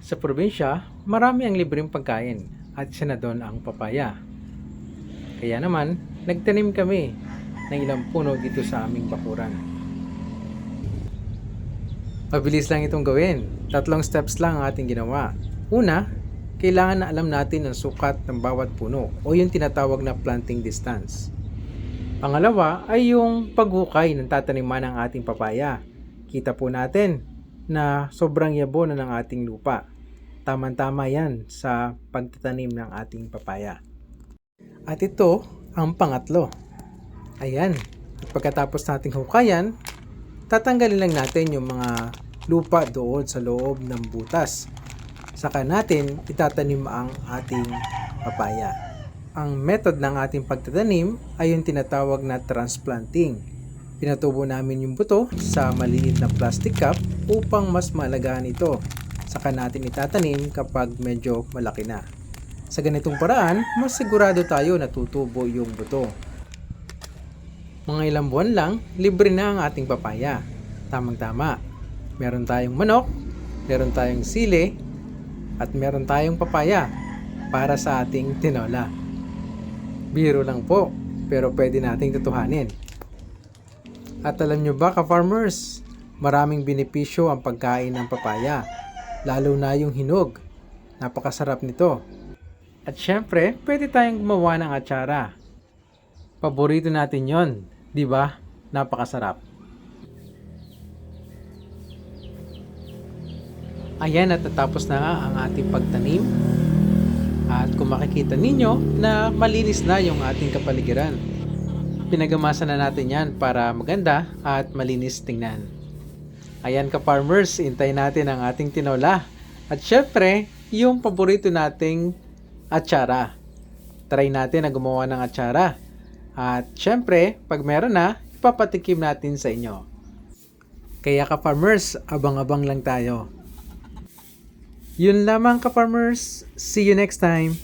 Sa probinsya, marami ang libreng pagkain at isa na doon ang papaya. Kaya naman, nagtanim kami ng ilang puno dito sa aming bakuran. Mabilis lang itong gawin. 3 steps lang ang ating ginawa. Una, kailangan na alam natin ang sukat ng bawat puno o yung tinatawag na planting distance. Pangalawa ay yung paghukay ng tataniman ng ating papaya. Kita po natin na sobrang yabo na ng ating lupa. Tama-tama yan sa pagtatanim ng ating papaya. At ito ang pangatlo. Ayan. At pagkatapos nating hukayan, tatanggalin lang natin yung mga lupa doon sa loob ng butas. Saka natin itatanim ang ating papaya. Ang method ng ating pagtatanim ay yung tinatawag na transplanting. Pinatubo namin yung buto sa maliit na plastic cup upang mas maalagaan ito. Saka natin itatanim kapag medyo malaki na. Sa ganitong paraan, mas sigurado tayo na tutubo yung buto. Mga ilang buwan lang, libre na ang ating papaya. Tamang-tama. Meron tayong manok, meron tayong sili, at meron tayong papaya para sa ating tinola. Biro lang po, pero pwede nating tutuhanin. At alam nyo ba ka-farmers, maraming benepisyo ang pagkain ng papaya, lalo na yung hinog. Napakasarap nito. At syempre, pwede tayong gumawa ng atsara. Paborito natin yon, di ba? Napakasarap. Ayan, at natapos na ang ating pagtanim. At kung makikita ninyo na malinis na yung ating kapaligiran. Pinagamasan na natin yan para maganda at malinis tingnan. Ayan ka-farmers, hintayin natin ang ating tinola. At syempre, yung paborito nating atsara. Try natin na gumawa ng atsara. At syempre, pag meron na, ipapatikim natin sa inyo. Kaya ka-farmers, abang-abang lang tayo. Yun lamang ka-farmers. See you next time.